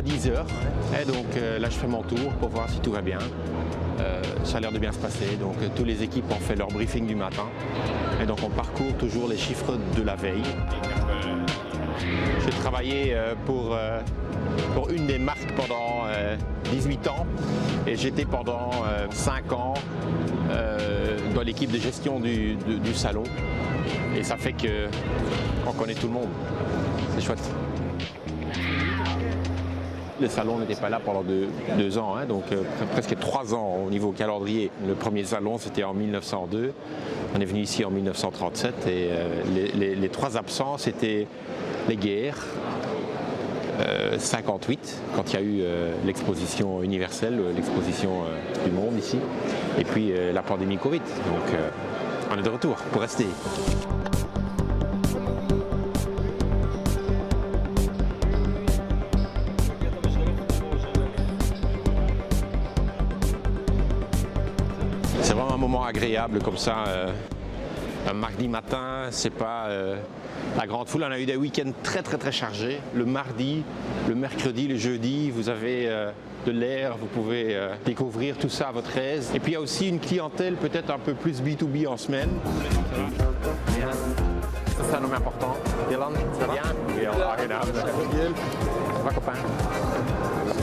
à 10 h. Et donc là, je fais mon tour pour voir si tout va bien. Ça a l'air de bien se passer. Donc toutes les équipes ont fait leur briefing du matin. Et donc on parcourt toujours les chiffres de la veille. J'ai travaillé pour une des marques pendant 18 ans et j'étais pendant 5 ans dans l'équipe de gestion du salon. Et ça fait qu'on connaît tout le monde. C'est chouette. Le salon n'était pas là pendant 2 ans, hein, donc presque 3 ans au niveau calendrier. Le premier salon, c'était en 1902. On est venu ici en 1937 et les 3 absents, c'était les guerres, 58, quand il y a eu l'exposition universelle, l'exposition du monde ici, et puis la pandémie Covid. Donc on est de retour pour rester. C'est vraiment un moment agréable comme ça. Un mardi matin, c'est pas la grande foule. On a eu des week-ends très chargés. Le mardi, le mercredi, le jeudi, vous avez de l'air, vous pouvez découvrir tout ça à votre aise. Et puis il y a aussi une clientèle peut-être un peu plus B2B en semaine. C'est un homme important. Dylan, ça va bien? Oui, ça va, copain?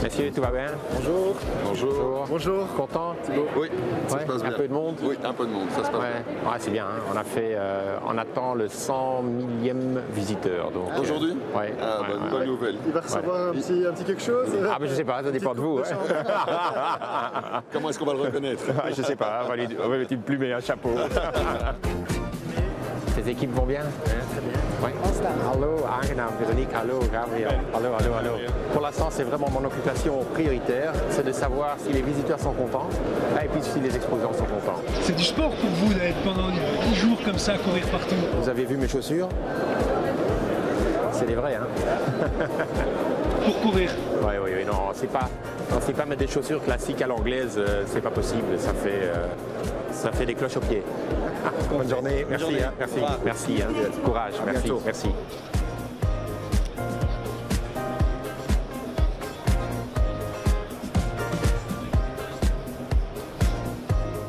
Messieurs, tout va bien? Bonjour. Bonjour. Bonjour. Content? Oui, ça se passe bien. Un peu de monde? Oui, un peu de monde, ça se passe bien. Ouais, c'est bien, hein. On attend le 100 millième visiteur. Aujourd'hui? Ouais. Ah, bonne nouvelle. Il va recevoir un petit quelque chose? Ah, mais je sais pas, ça dépend de vous. Comment est-ce qu'on va le reconnaître? Je sais pas, on va lui plumer un chapeau. Les équipes vont bien? Très bien. Ouais. Allô, aangenaam, Véronique, allô, Gabriel. Allô. Pour l'instant, c'est vraiment mon occupation prioritaire, c'est de savoir si les visiteurs sont contents et puis si les exposants sont contents. C'est du sport pour vous d'être pendant 10 jours comme ça à courir partout? Vous avez vu mes chaussures? C'est des vrais, hein? Pour courir? Oui, non, c'est pas mettre des chaussures classiques à l'anglaise, c'est pas possible, ça fait des cloches aux pieds. Bonne journée, merci, hein, merci, hein, courage, merci.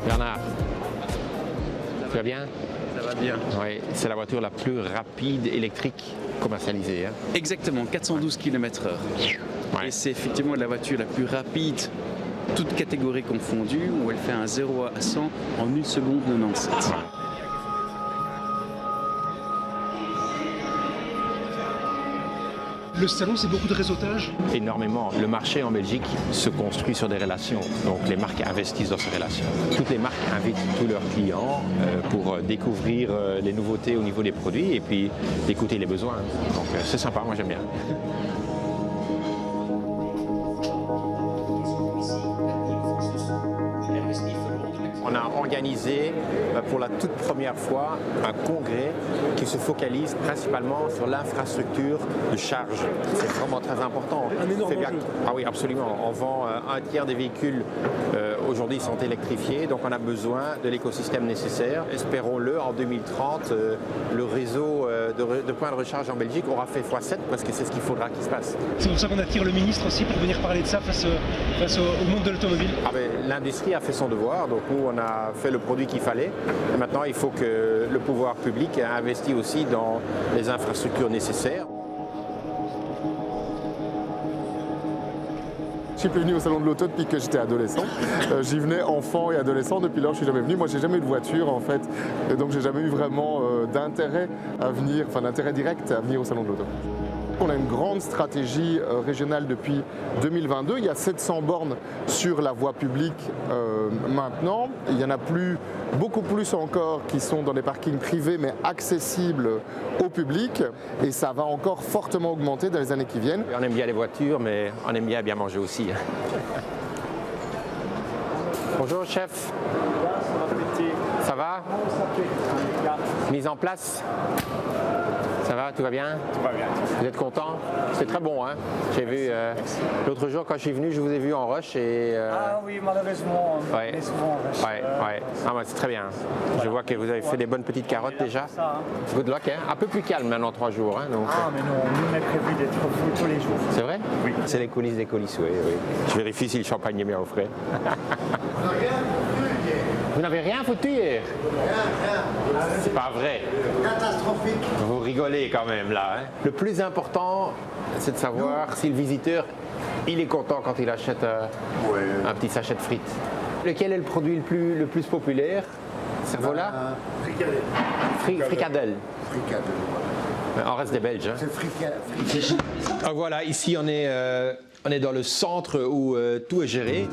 Bernard, tu vas bien? Ça va bien. Oui, c'est la voiture la plus rapide électrique commercialisée. Hein. Exactement, 412 km/h. Ouais. Et c'est effectivement la voiture la plus rapide, toutes catégories confondues, où elle fait un 0 à 100 en 1 seconde 97. Ouais. Le salon, c'est beaucoup de réseautage? Énormément. Le marché en Belgique se construit sur des relations. Donc les marques investissent dans ces relations. Toutes les marques invitent tous leurs clients pour découvrir les nouveautés au niveau des produits et puis d'écouter les besoins. Donc c'est sympa, moi j'aime bien. On a organisé pour la toute première fois un congrès qui se focalise principalement sur l'infrastructure de charge. C'est vraiment très important. Un énorme enjeu. Ah oui, absolument. On vend un tiers des véhicules aujourd'hui sont électrifiés, donc on a besoin de l'écosystème nécessaire. Espérons-le, en 2030, le réseau de points de recharge en Belgique aura fait x7 parce que c'est ce qu'il faudra qu'il se passe. C'est pour ça qu'on attire le ministre aussi pour venir parler de ça face au monde de l'automobile. Ah ben, l'industrie a fait son devoir, donc nous on a fait le produit qu'il fallait. Et maintenant il faut que le pouvoir public investisse aussi dans les infrastructures nécessaires. Je suis plus venu au salon de l'auto depuis que j'étais adolescent. J'y venais enfant et adolescent, depuis lors je suis jamais venu. Moi j'ai jamais eu de voiture en fait, et donc j'ai jamais eu vraiment d'intérêt à venir, enfin d'intérêt direct à venir au salon de l'auto. On a une grande stratégie régionale depuis 2022. Il y a 700 bornes sur la voie publique maintenant. Il y en a beaucoup plus encore qui sont dans des parkings privés mais accessibles au public. Et ça va encore fortement augmenter dans les années qui viennent. On aime bien les voitures, mais on aime bien manger aussi. Bonjour chef. Ça va? Mise en place. Ça va, tout va bien? Tout va bien. Vous êtes content? C'est très bon, hein? J'ai vu l'autre jour quand je suis venu, je vous ai vu en rush et. Ah oui, malheureusement, Ouais. on est souvent en rush. Ouais. Ah, bah, c'est très bien. Je vois que vous avez fait des bonnes petites carottes déjà. Ça, hein. Good luck, hein? Un peu plus calme maintenant, 3 jours. Hein, donc, Ah, mais non, nous, on est prévu d'être fou tous les jours. c'est vrai? Oui. C'est les coulisses des coulisses, oui. Je vérifie si le champagne est bien au frais. Vous n'avez rien foutu hier? C'est pas vrai. Catastrophique. Vous rigolez quand même là. Hein? Le plus important, c'est de savoir si le visiteur, il est content quand il achète un petit sachet de frites. Lequel est le produit le plus populaire? Cervola? Fricadelle. Fricadelle. Fricadelle. On reste des Belges. Hein? C'est fricadelle. Donc voilà, ici on est dans le centre où tout est géré.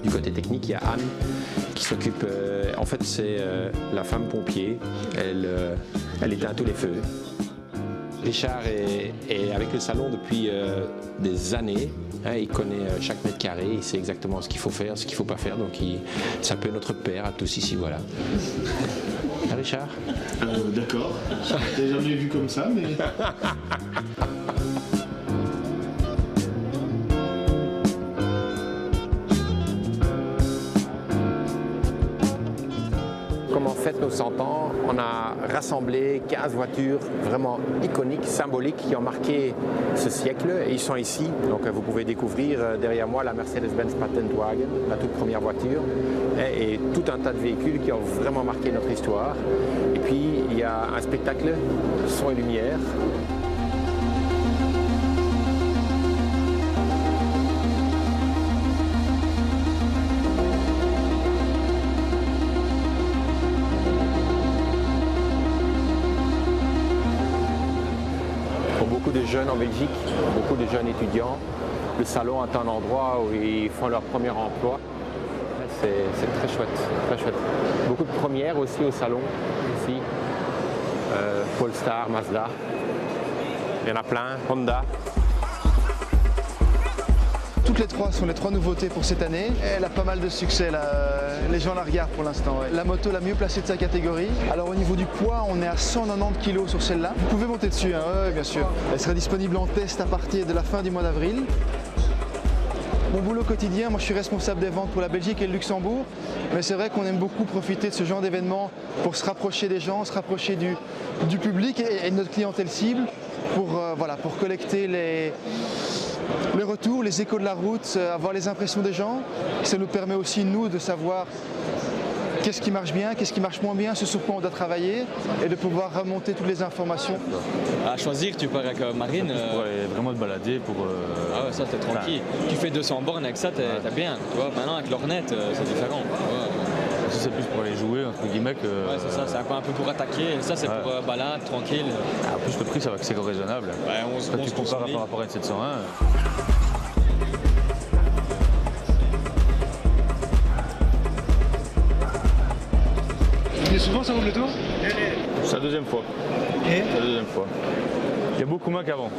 Du côté technique, il y a Anne qui s'occupe, en fait c'est la femme pompier, elle éteint tous les feux. Richard est avec le salon depuis des années, hein, il connaît chaque mètre carré, il sait exactement ce qu'il faut faire, ce qu'il ne faut pas faire, donc c'est un peu notre père à tous ici, voilà. Ah, Richard? D'accord, je l'ai jamais vu comme ça, mais... Comme on fête nos 100 ans, on a rassemblé 15 voitures vraiment iconiques, symboliques, qui ont marqué ce siècle. Et ils sont ici. Donc vous pouvez découvrir derrière moi la Mercedes-Benz Patentwagen, la toute première voiture, et tout un tas de véhicules qui ont vraiment marqué notre histoire. Et puis il y a un spectacle, son et lumière. Beaucoup de jeunes en Belgique, beaucoup de jeunes étudiants. Le salon est un endroit où ils font leur premier emploi. C'est très chouette, très chouette. Beaucoup de premières aussi au salon, ici. Polestar, Mazda. Il y en a plein, Honda. Toutes les trois sont les 3 nouveautés pour cette année. Elle a pas mal de succès, là. Les gens la regardent pour l'instant. Ouais. La moto la mieux placée de sa catégorie. Alors au niveau du poids, on est à 190 kg sur celle-là. Vous pouvez monter dessus, hein. Ouais, bien sûr. Elle sera disponible en test à partir de la fin du mois d'avril. Mon boulot quotidien, moi je suis responsable des ventes pour la Belgique et le Luxembourg, mais c'est vrai qu'on aime beaucoup profiter de ce genre d'événements pour se rapprocher des gens, se rapprocher du public et de notre clientèle cible pour collecter les retours, les échos de la route, avoir les impressions des gens. Ça nous permet aussi, nous, de savoir qu'est-ce qui marche bien, qu'est-ce qui marche moins bien, ce sur quoi on doit travailler et de pouvoir remonter toutes les informations. À choisir, tu pars avec Marine. Pour aller vraiment te balader, pour... Ah ouais, ça t'es tranquille. Tu fais 200 bornes avec ça, t'es bien. Tu vois, maintenant avec l'Hornet, c'est différent. Ouais. Ça c'est plus pour aller jouer, entre guillemets, que... Ouais, c'est ça, c'est un peu pour attaquer. Ça c'est pour balade, tranquille. En plus le prix, ça va que c'est raisonnable. Ouais, Quand tu compares par rapport à une 701... Tu viens souvent ça ouvre le tour? C'est la deuxième fois. Et C'est la deuxième fois. Il y a beaucoup moins qu'avant.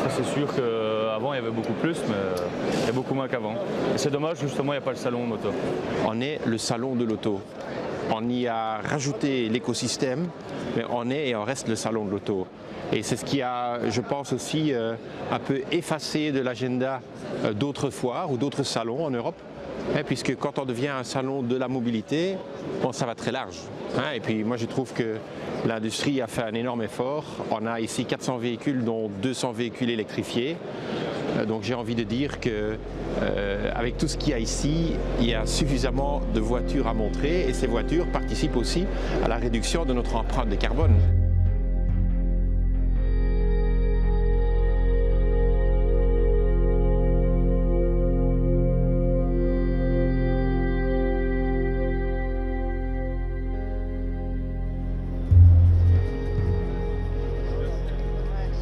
C'est sûr qu'avant il y avait beaucoup plus, mais il y a beaucoup moins qu'avant. Et c'est dommage, justement, il n'y a pas le salon moto. On est le salon de l'auto. On y a rajouté l'écosystème, mais on est et on reste le salon de l'auto. Et c'est ce qui a, je pense aussi, un peu effacé de l'agenda d'autres foires ou d'autres salons en Europe. Puisque quand on devient un salon de la mobilité, bon, ça va très large. Et puis moi je trouve que l'industrie a fait un énorme effort. On a ici 400 véhicules, dont 200 véhicules électrifiés. Donc j'ai envie de dire que avec tout ce qu'il y a ici, il y a suffisamment de voitures à montrer et ces voitures participent aussi à la réduction de notre empreinte de carbone.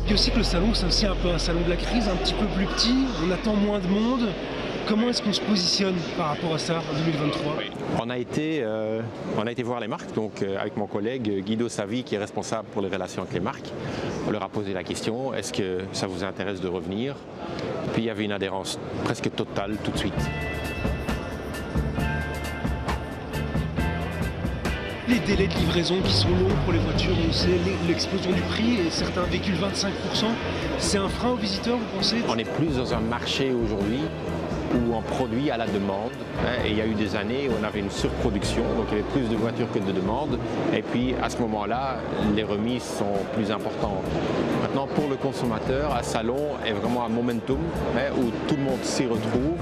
puis aussi que le salon, c'est aussi un peu un salon de la crise, un petit peu plus petit, on attend moins de monde. Comment est-ce qu'on se positionne par rapport à ça en 2023 ? On a été voir les marques, donc avec mon collègue Guido Savi qui est responsable pour les relations avec les marques. On leur a posé la question, est-ce que ça vous intéresse de revenir ? puis il y avait une adhérence presque totale tout de suite. Les délais de livraison qui sont longs pour les voitures, on sait l'explosion du prix et certains véhicules 25%, c'est un frein aux visiteurs, vous pensez? On est plus dans un marché aujourd'hui où on produit à la demande. Et il y a eu des années où on avait une surproduction, donc il y avait plus de voitures que de demandes. Et puis à ce moment-là, les remises sont plus importantes. Maintenant, pour le consommateur, un salon est vraiment un momentum où tout le monde s'y retrouve.